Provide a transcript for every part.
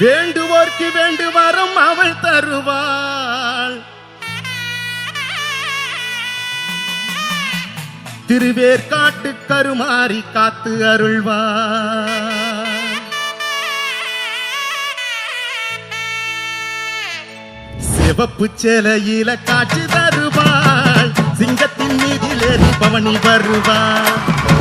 வேண்டுவோர்க்கு வேண்டு வரம் அவள் தருவாள். திருவேற்காட்டு கருமாறி காத்து அருள்வாள். சிவப்பு சேலையில காட்சி தருவாள். சிங்கத்தின் மீதிலேறி பவனி வருவாள்.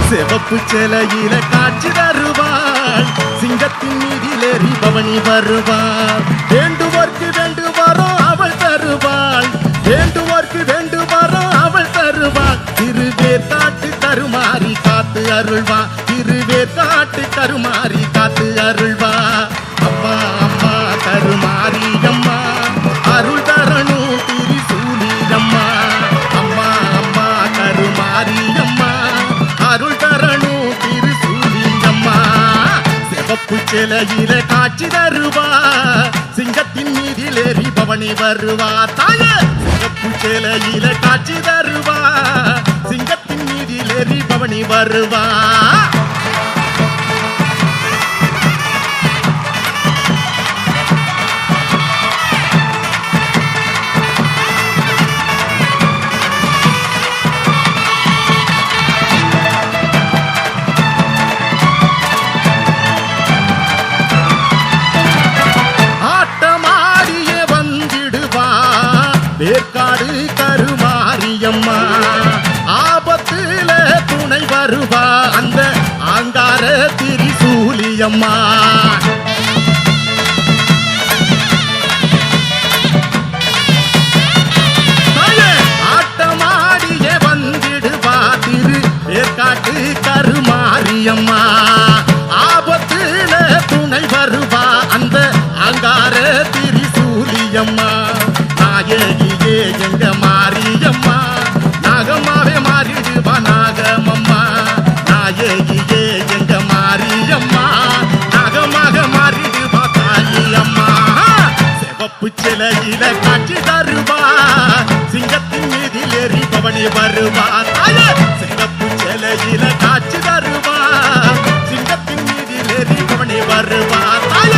சிவப்பு சேலையில காட்சி தருவாள். சிங்கத்தின் மீதிலேறி பவனி வருவாள். வேண்டுவோர்க்கு வேண்டு வரம் அவள் தருவாள். வேண்டுவோர்க்கு வேண்டு வரம் அவள் தருவாள். திருவேற்காட்டு கருமாறி காத்து அருள்வா. திருவேற்காட்டு கருமாறி காத்து அருள்வா. அம்மா அம்மா கருமாரி அம்மா அருள் தரணும் திரிசூலி அம்மா. அம்மா அம்மா கருமாரி அம்மா அருள் தரணும் திரிசூலி அம்மா. சிவப்பு சேலையில காட்சி தருவா. சிங்கத்தின் மீதிலேறி பவனி வருவா. தாய சிவப்பு சேலையில காட்சி தருவா. சிங்கத்தின் மீதிலேறி பவனி வருவா. வேற்காடு கருமாரியம்மா ஆபத்துல துணை வருவா. அந்த ஆங்கார திரிசூலியம்மா. ஆட்டமாடிய வந்திடுவா. திரு வேற்காட்டு கருமாரியம்மா ஆபத்துல துணை வருவா. அந்த ஆங்கார திரிசூலியம்மா. நாயகியே எங்க மாரியம்மா நாகம்மாவே மாறிடுவா நாகமம்மா. நாயகியே எங்க மாரியம்மா நாகமாக மாறிடுவா தாயி அம்மா. சிவப்பு சிலையில காட்சி தருவா. சிங்கத்தின் மீதிலேறி பவனி வருவா. தாய சிவப்பு சிலையில காட்சி தருவா. சிங்கத்தின் மீதிலேறி பவனி வருவா. தாய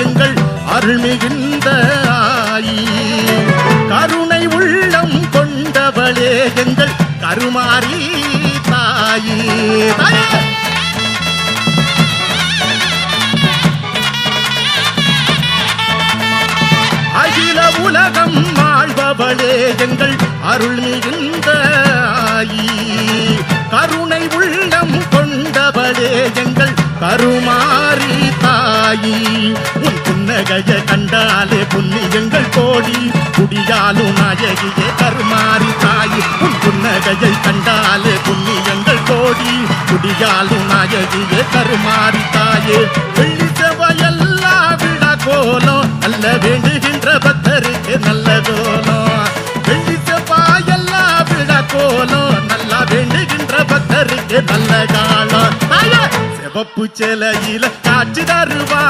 எங்கள் அருள்மிகுந்த ஆயி. கருணை உள்ளம் கொண்டவளே எங்கள் கருமாரி தாயி. அகில உலகம் வாழ்பவளே எங்கள் அருள்மிகுந்த ஆயி. கருணை உள்ளம் கொண்டவளே எங்கள் கருமாரி தாயி. உன் புன்னகைய கண்டாலே புண்ணியங்கள் கோடி. குடியாலும் நாயகியே கருமாரி தாயி. உன் புன்னகையை கண்டாலே புண்ணியங்கள் கோடி. குடியாலும் நாயகியே கருமாரி தாயே. வெள்ளி செவ்வாயெல்லா விழா கோலம் நல்ல வேண்டுகின்ற பக்தருக்கு நல்ல கோலம். வெள்ளி செவ்வாயெல்லா விழா கோலம் நல்லா வேண்டுகின்ற பக்தருக்கு நல்ல காலம். சிவப்பு சேலையில காட்சி தருவா.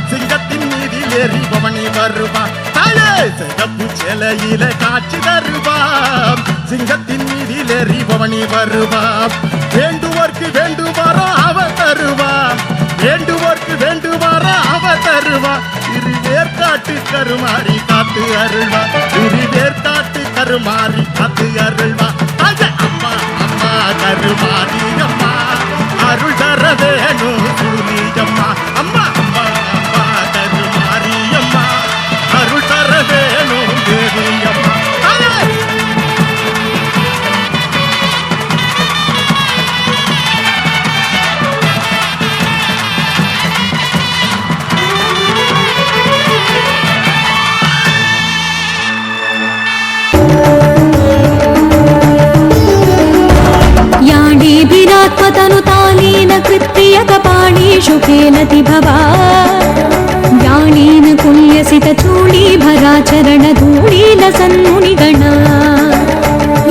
சிங்கத்தின் மீதிலேறி பவனி வருவா. தாயே சிவப்பு சேலையில காட்சி தருவா. சிங்கத்தின் மீதிலேறி பவனி வருவா. வேண்டுவோர்க்கு வேண்டு வரம் அவ தருவா. வேண்டுவோர்க்கு வேண்டு வரம் அவ தருவா. திருவேற்காட்டு கருமாறி காத்து அருள்வா. திருவேற்காட்டு கருமாறி காத்து அருள்வா. தாய அம்மா அம்மா கருமாரி அம்மா அருள் தர வேணும் சூரியம்மா. அம்மா அம்மா அம்மா கருமாரியம்மா அருள் தர வேணும் தேவியம்மா. कृत्यकपाणि शुकेन तिभवा ज्ञानेन कुल ವಿಲಸಿತ ಚೂಳೀಭರಾಚರಣ ಧೂಳೀಲ ಸನ್ಮುನಿಗಣ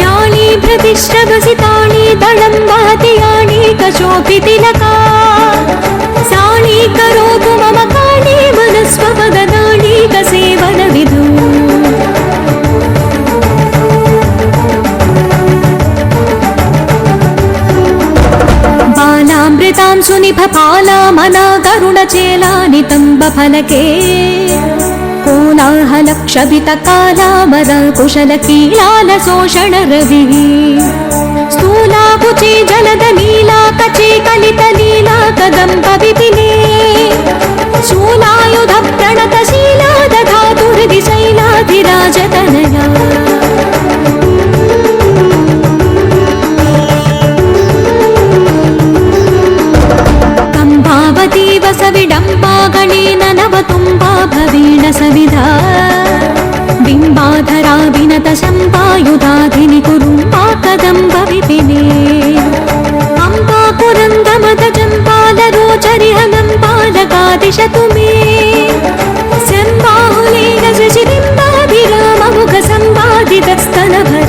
ಯಾಳಿ ಪ್ರತಿಶ್ರವಸಿ ತಾಳಿ ತಳಂಬಾತಿಯಾಳಿ ಕಶೋಪಿ ತಿಲಕ ಸಾಳಿ ಕರೋತು ಮಮ ಕಾಳಿ ಮನಸ್ವಪದನಾಳಿ ಸೇವನವಿದು ಬಾಲಾಮೃತಾಂ ಸುನಿಭ ಪಾಲಾಮನ ಕರುಣ ಚೇಲಾನಿತಂಬ ಫಲಕೆ ಕೋಲಾಹಲ ಕ್ಷಭಿತ ಕಾಲಾಮರ ಕುಶಲ ಕೀಲಾಲ ಶೋಷಣ ರವಿ ಸ್ಥೂಲಾಕುಚಿ ಜಲದ ನೀಲಾ ಕಚಿ ಕಲಿತ ಲೀಲಾ ಕದಂಬ ವಿಪಿನೇ ಶೂಲಾಯುಧ ಪ್ರಣತ ಶೀಲಾದ ಧಾತುಹೃದಿ ಶೈಲಾಧಿರಾಜತನಯ ಕಂಭಾವತಿ ವಸವಿಡಂಬಾ ಗಣೇನ ನವ ತುಂಬಾ ಭವೀಣ ಸವಿಧ ಬಿಂಬಾಧರಾ ವಿನತ ಶಂಪಾಯುಧಾಧಿನಿ ಕುರುಂಬಾ ಕದಂಬ ವಿಪಿನೇ ಅಂಬಾ ಕುರಂದಮದ ಜಂಪಾಲ ರೋಚರಿಹ ನಂಪಾಲಕಾದಿಶತು ಮೇ ಸಂಬಾಹುಲೇನ ಶಶಿಬಿಂಬಾಭಿರಾಮ ಮುಖ ಸಂವಾದಿತ ಸ್ತನಭರ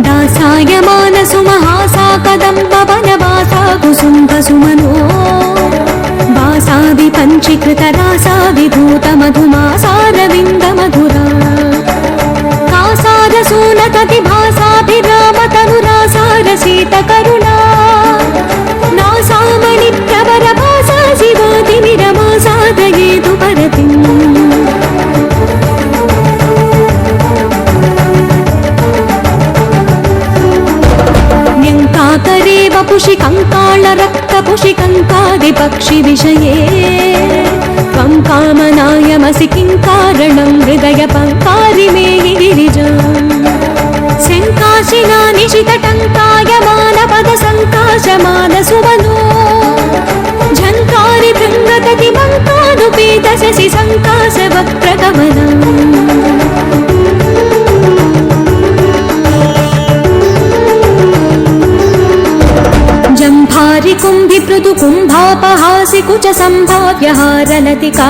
ದಾಸಾಯಮಾನ ಸುಮಹಾಸಾ ಕದಂಬ ವನವಾಸಾ ಕುಸುಂಭ ಸುಮನೋ ವಾಸಾದಿ ಪಂಚೀಕೃತ ರಾಸಾ ವಿಭೂತ ಮಧುಮಾಸಾರವಿಂದ ಮಧುರಾ ಕಾಸಾರ ಸೂನತತಿ ಭಾಸಾಭಿರಾಮ ತನುರಾಸಾರ ಸೀತ ಕರುಣಾ ನಾಸಾಮಣಿ ಪ್ರವರ ಭಾಸಾ ಶಿವಾದಿ ವಿರಮಾಸಾದಯೇತು ಪರತಿಂ न्यङ्काकरे वपुषि कङ्काळ रक्त पुषि कङ्कादि पक्षि विषये त्वं कामनायमसि किं कारणं हृदय पङ्कारि मे गिरिजा शङ्काशिना निशित टङ्कायमान पद सङ्काशमान सुमनो झङ्कारि भृङ्गतति मङ्कानुपेत शशि सङ्काश वक्त्रगमना जम्भारि कुम्भि पृथु कुम्भापहासि कुच सम्भाव्यहारलतिका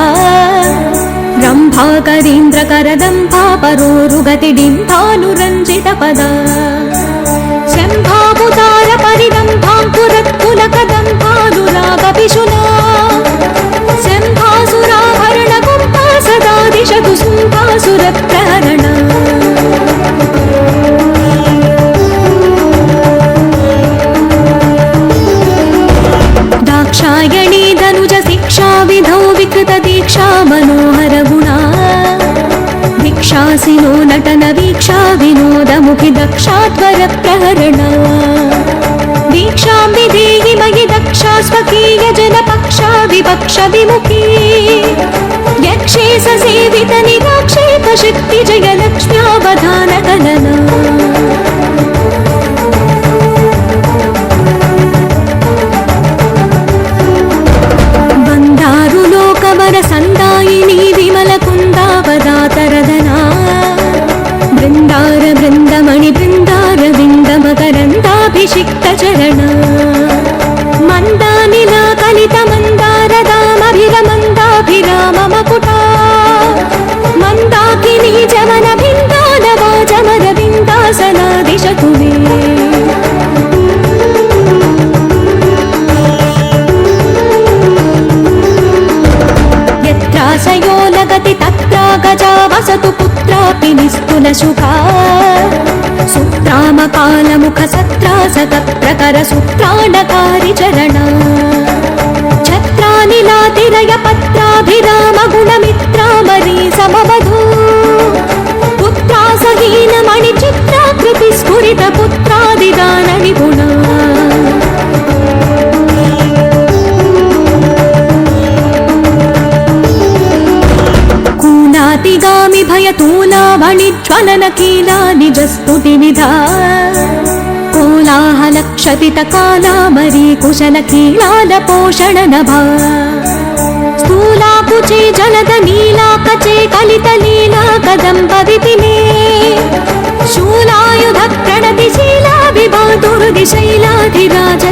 रम्भा करीन्द्र करदम्भा परोरुगति डिम्भानुरञ्जित पदा शम्भामुदार परिदम्भाङ्कुरत्कुलकदम्भानुराग पिशुना शम्भासुराभरण कुम्भा सदा दिशतु शुम्भासुर प्रहरणा दाक्षायणी धनुज शिक्षा विधौ विकृत दीक्षा मनोहर गुणा दीक्षासिनो नटन वीक्षा विनोद मुखि दक्षात्वर प्रहरणा दीक्षां विधेहि मयि दक्षा स्वकीय जन पक्षा विपक्ष विमुखी यक्षे ससेवित निराक्षेप शक्ति जय लक्ष्म्यावधान कलना संदायिनी विमल कुन्दावदातरदना बृन्दार बृन्दमणि बृन्दार बिन्द मकरन्दाभिषिक्त चरण मन्दानिला कलित मन्दार दामभिरमन्दाभिराम मकुटा मन्दाकिनी जमन भिन्दानवा जमर बिन्दासना दिशतु मे सयो लगति तत्रा गजा वसतु पुत्रापि निस्तुलशुभा सुत्रामकालमुख सत्रासत प्रकर सुत्राणकारि चरणा छत्रानिलातिरय पत्राभिराम गुणमित्रामरी समवधू पुत्रासहीन मणिचित्राकृति स्फुरित पुत्रादिदान निपुणा गामि भयतूला वणिज्वलन कीला निजस्तुति निधा कोलाहल क्षतित काला मरी कुशल कीलाल पोषण नभा स्थूला कुचे जलद नीला कचे कलित लीला कदम्ब विपिने शूलायुध प्रणति शीला विभा दुर्गि शैलाधिराज